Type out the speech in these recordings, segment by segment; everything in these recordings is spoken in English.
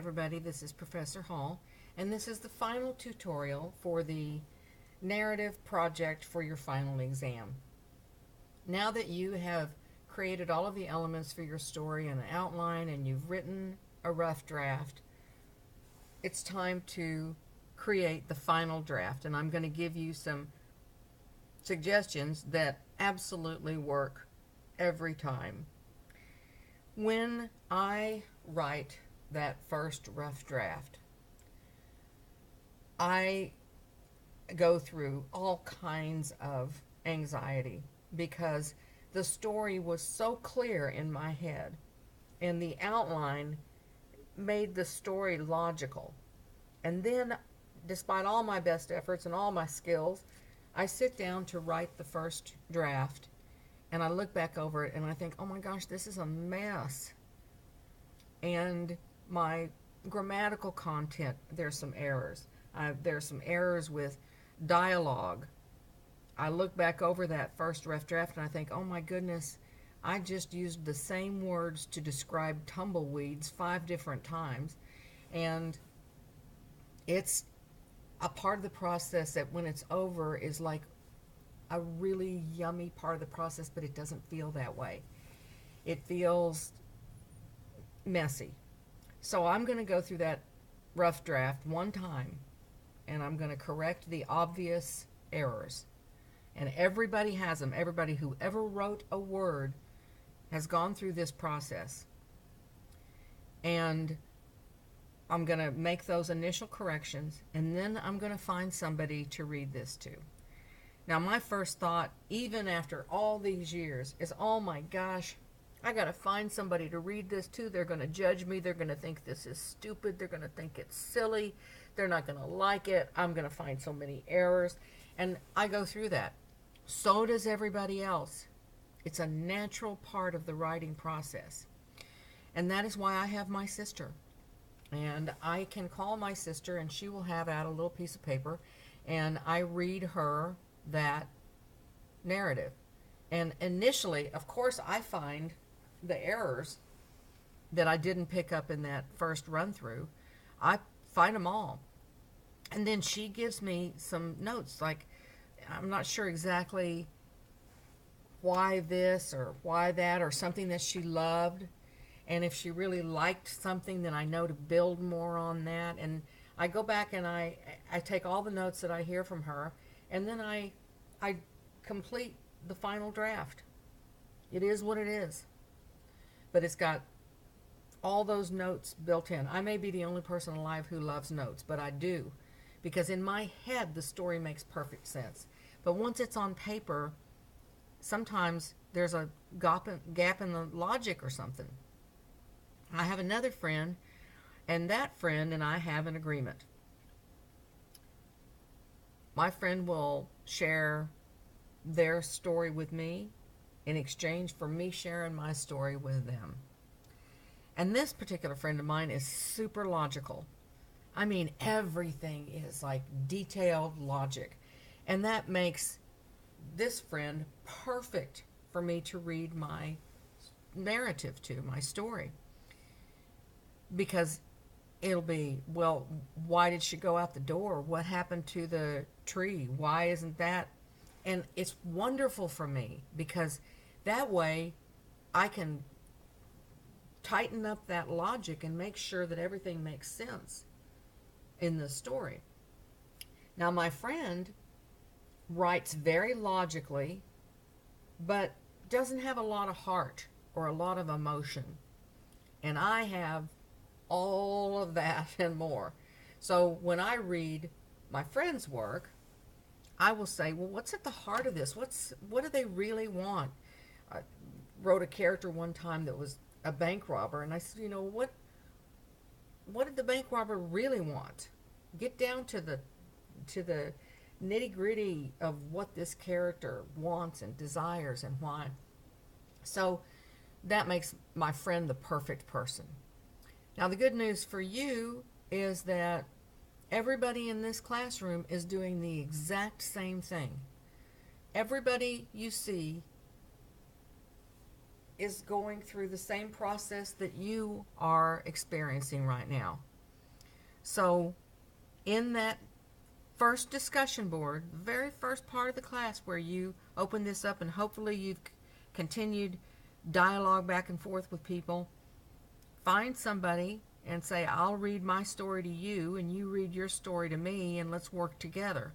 everybody, this is Professor Hall, and this is the final tutorial for the narrative project for your final exam. Now that you have created all of the elements for your story and an outline and you've written a rough draft, it's time to create the final draft, and I'm going to give you some suggestions that absolutely work every time. When I write that first rough draft, I go through all kinds of anxiety because the story was so clear in my head and the outline made the story logical. And then, despite all my best efforts and all my skills, I sit down to write the first draft and I look back over it and I think, oh my gosh, this is a mess. And my grammatical content, there's some errors. There's some errors with dialogue. I look back over that first rough draft and I think, oh my goodness, I just used the same words to describe tumbleweeds 5 different times. And it's a part of the process that when it's over is like a really yummy part of the process, but it doesn't feel that way. It feels messy. So I'm going to go through that rough draft one time and I'm going to correct the obvious errors. And everybody has them. Everybody who ever wrote a word has gone through this process. And I'm going to make those initial corrections, and then I'm going to find somebody to read this to. Now, my first thought, even after all these years, is, oh my gosh, I got to find somebody to read this to. They're going to judge me. They're going to think this is stupid. They're going to think it's silly. They're not going to like it. I'm going to find so many errors. And I go through that. So does everybody else. It's a natural part of the writing process. And that is why I have my sister. And I can call my sister and she will have out a little piece of paper and I read her that narrative. And initially, of course, I find the errors that I didn't pick up in that first run through. I find them all. And then she gives me some notes, like I'm not sure exactly why this or why that or something that she loved. And if she really liked something, then I know to build more on that. And I go back and I take all the notes that I hear from her, and then I complete the final draft. It is what it is. But it's got all those notes built in. I may be the only person alive who loves notes, but I do. Because in my head, the story makes perfect sense. But once it's on paper, sometimes there's a gap in the logic or something. I have another friend, and that friend and I have an agreement. My friend will share their story with me in exchange for me sharing my story with them. And this particular friend of mine is super logical. I mean, everything is like detailed logic. And that makes this friend perfect for me to read my narrative to, my story. Because it'll be, well, why did she go out the door? What happened to the tree? Why isn't that? And it's wonderful for me because that way I can tighten up that logic and make sure that everything makes sense in the story. Now, my friend writes very logically, but doesn't have a lot of heart or a lot of emotion. And I have all of that and more. So when I read my friend's work, I will say, well, what's at the heart of this? What do they really want? I wrote a character one time that was a bank robber, and I said, what did the bank robber really want? Get down to the nitty-gritty of what this character wants and desires and why. So that makes my friend the perfect person. Now, the good news for you is that everybody in this classroom is doing the exact same thing. Everybody you see is going through the same process that you are experiencing right now. So in that first discussion board, the very first part of the class where you open this up and hopefully you've continued dialogue back and forth with people, find somebody and say, I'll read my story to you and you read your story to me and let's work together.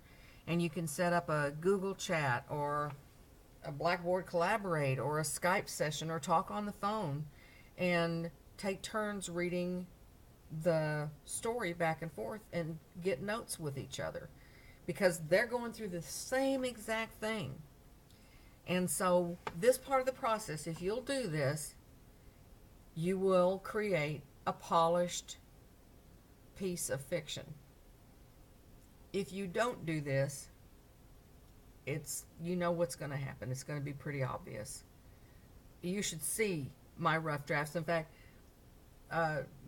And you can set up a Google chat or a Blackboard Collaborate or a Skype session or talk on the phone and take turns reading the story back and forth and get notes with each other because they're going through the same exact thing. And so this part of the process, if you'll do this, you will create a polished piece of fiction. If you don't do this, you know what's going to happen. It's going to be pretty obvious. You should see my rough drafts. In fact,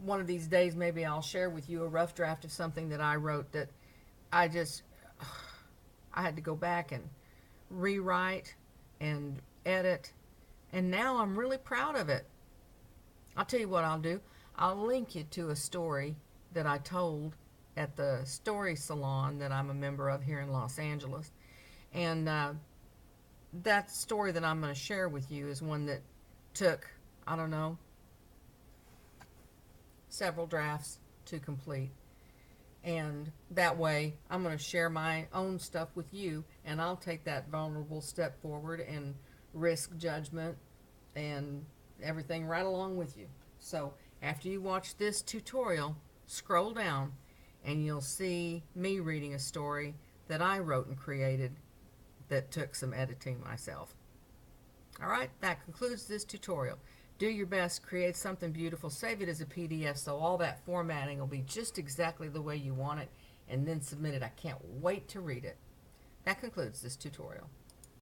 one of these days maybe I'll share with you a rough draft of something that I wrote that I had to go back and rewrite and edit, and now I'm really proud of it. I'll tell you what I'll do. I'll link you to a story that I told at the story salon that I'm a member of here in Los Angeles. And that story that I'm going to share with you is one that took, I don't know, several drafts to complete. And that way I'm going to share my own stuff with you, and I'll take that vulnerable step forward and risk judgment and everything right along with you. So after you watch this tutorial, scroll down and you'll see me reading a story that I wrote and created that took some editing myself. Alright, that concludes this tutorial. Do your best, create something beautiful, save it as a PDF so all that formatting will be just exactly the way you want it, and then submit it. I can't wait to read it. That concludes this tutorial.